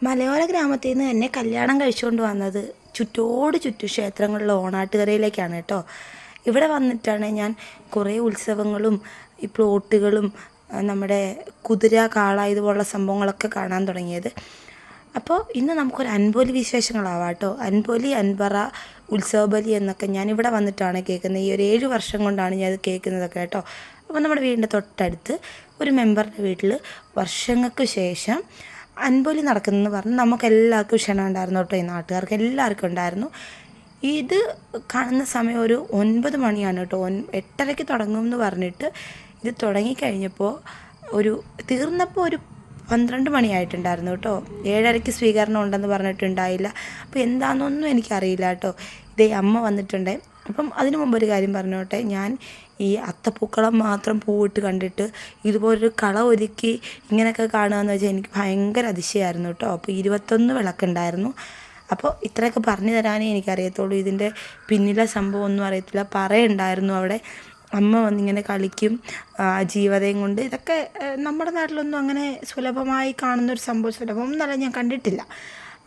മലയോര ഗ്രാമത്തിൽ നിന്ന് തന്നെ കല്യാണം കഴിച്ചുകൊണ്ട് വന്നത് ചുറ്റോട് ചുറ്റും ക്ഷേത്രങ്ങളിലെ ഓണാട്ടുകരയിലേക്കാണ് കേട്ടോ. ഇവിടെ വന്നിട്ടാണ് ഞാൻ കുറേ ഉത്സവങ്ങളും ഈ പ്ലോട്ടുകളും നമ്മുടെ കുതിര കാള ഇതുപോലുള്ള സംഭവങ്ങളൊക്കെ കാണാൻ തുടങ്ങിയത്. അപ്പോൾ ഇന്ന് നമുക്കൊരു അൻപൊലി വിശേഷങ്ങളാവാം കേട്ടോ. അൻപൊലി, അൻപറ, ഉത്സവബലി എന്നൊക്കെ ഞാനിവിടെ വന്നിട്ടാണ് കേൾക്കുന്നത്. ഈ ഒരു 7 വർഷം കൊണ്ടാണ് ഞാനത് കേൾക്കുന്നതൊക്കെ കേട്ടോ. അപ്പോൾ നമ്മുടെ വീടിൻ്റെ തൊട്ടടുത്ത് ഒരു മെമ്പറുടെ വീട്ടിൽ വർഷങ്ങൾക്ക് ശേഷം അൻപൊലി നടക്കുന്നതെന്ന് പറഞ്ഞ് നമുക്കെല്ലാവർക്കും ക്ഷണം ഉണ്ടായിരുന്നു കേട്ടോ. ഈ നാട്ടുകാർക്ക് എല്ലാവർക്കും ഉണ്ടായിരുന്നു. ഇത് കാണുന്ന സമയം ഒരു 9 മണിയാണ് കേട്ടോ. 8:30 തുടങ്ങുമെന്ന് പറഞ്ഞിട്ട് ഇത് തുടങ്ങിക്കഴിഞ്ഞപ്പോൾ തീർന്നപ്പോൾ ഒരു 12 മണിയായിട്ടുണ്ടായിരുന്നു കേട്ടോ. 7:30 സ്വീകരണം ഉണ്ടെന്ന് പറഞ്ഞിട്ടുണ്ടായില്ല. അപ്പോൾ എന്താണെന്നൊന്നും എനിക്കറിയില്ല കേട്ടോ. ഇതേ അമ്മ വന്നിട്ടുണ്ട്. അപ്പം അതിനു മുമ്പ് ഒരു കാര്യം പറഞ്ഞോട്ടെ. ഞാൻ ഈ അത്തപ്പൂക്കളം മാത്രം പൂവിട്ട് കണ്ടിട്ട് ഇതുപോലൊരു കള ഒരുക്കി ഇങ്ങനെയൊക്കെ കാണുകയെന്ന് വെച്ചാൽ എനിക്ക് ഭയങ്കര അതിശയമായിരുന്നു കേട്ടോ. അപ്പോൾ 21 വിളക്കുണ്ടായിരുന്നു. അപ്പോൾ ഇത്രയൊക്കെ പറഞ്ഞു തരാനേ എനിക്കറിയത്തുള്ളൂ. ഇതിൻ്റെ പിന്നിലെ സംഭവം ഒന്നും അറിയത്തില്ല. പറയുണ്ടായിരുന്നു അവിടെ അമ്മ വന്നിങ്ങനെ കളിക്കും ജീവതയും കൊണ്ട്. ഇതൊക്കെ നമ്മുടെ നാട്ടിലൊന്നും അങ്ങനെ സുലഭമായി കാണുന്നൊരു സംഭവം, സുലഭം എന്നല്ല, ഞാൻ കണ്ടിട്ടില്ല.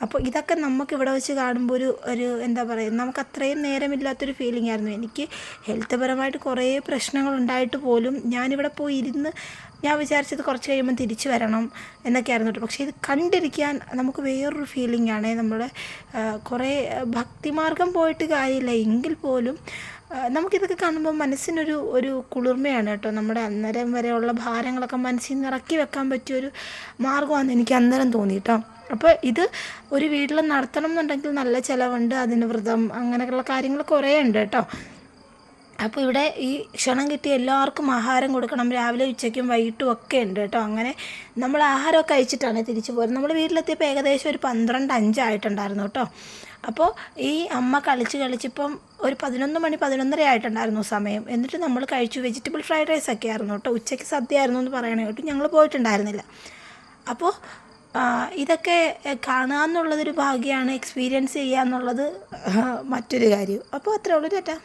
അപ്പോൾ ഇതൊക്കെ നമുക്ക് ഇവിടെ വെച്ച് കാണുമ്പോൾ ഒരു എന്താ പറയുക, നമുക്ക് അത്രയും നേരമില്ലാത്തൊരു ഫീലിംഗ് ആയിരുന്നു. എനിക്ക് ഹെൽത്ത് പരമായിട്ട് കുറേ പ്രശ്നങ്ങളുണ്ടായിട്ട് പോലും ഞാനിവിടെ പോയി ഇരുന്ന് ഞാൻ വിചാരിച്ചത് കുറച്ച് കഴിയുമ്പോൾ തിരിച്ചു വരണം എന്നൊക്കെ ആയിരുന്നു കേട്ടോ. പക്ഷേ ഇത് കണ്ടിരിക്കാൻ നമുക്ക് വേറൊരു ഫീലിംഗ് ആണ്. നമ്മുടെ കുറേ ഭക്തിമാർഗം പോയിട്ട് കാര്യമില്ല എങ്കിൽ പോലും നമുക്കിതൊക്കെ കാണുമ്പോൾ മനസ്സിനൊരു കുളിർമയാണ് കേട്ടോ. നമ്മുടെ അന്നേരം വരെയുള്ള ഭാരങ്ങളൊക്കെ മനസ്സിൽ നിന്ന് ഇറക്കി വെക്കാൻ പറ്റിയൊരു മാർഗ്ഗമാണെന്ന് എനിക്ക് അന്നേരം തോന്നി കേട്ടോ. അപ്പോൾ ഇത് ഒരു വീട്ടിൽ നടത്തണം എന്നുണ്ടെങ്കിൽ നല്ല ചിലവുണ്ട്. അതിന് വ്രതം അങ്ങനെയുള്ള കാര്യങ്ങൾ കുറേ ഉണ്ട് കേട്ടോ. അപ്പോൾ ഇവിടെ ഈ ക്ഷണം കിട്ടിയ എല്ലാവർക്കും ആഹാരം കൊടുക്കണം. രാവിലെ ഉച്ചയ്ക്കും വൈകിട്ടും ഒക്കെ ഉണ്ട് കേട്ടോ. അങ്ങനെ നമ്മൾ ആഹാരമൊക്കെ കഴിച്ചിട്ടാണ് തിരിച്ചു പോരുന്നത്. നമ്മൾ വീട്ടിലെത്തിയപ്പോൾ ഏകദേശം ഒരു 12:05 ആയിട്ടുണ്ടായിരുന്നു കേട്ടോ. അപ്പോൾ ഈ അമ്മ കളിച്ചിപ്പം ഒരു 11 മണി 11:30 ആയിട്ടുണ്ടായിരുന്നു സമയം. എന്നിട്ട് നമ്മൾ കഴിച്ചു. വെജിറ്റബിൾ ഫ്രൈഡ് റൈസ് ഒക്കെ ആയിരുന്നു കേട്ടോ. ഉച്ചയ്ക്ക് സദ്യ ആയിരുന്നു എന്ന് പറയണേ കേട്ടോ. ഞങ്ങൾ പോയിട്ടുണ്ടായിരുന്നില്ല. അപ്പോൾ ഇതൊക്കെ കാണുക എന്നുള്ളതൊരു ഭാഗ്യമാണ്. എക്സ്പീരിയൻസ് ചെയ്യുക എന്നുള്ളത് മറ്റൊരു കാര്യം. അപ്പോൾ അത്രേ ഉള്ളൂ ചേട്ടാ.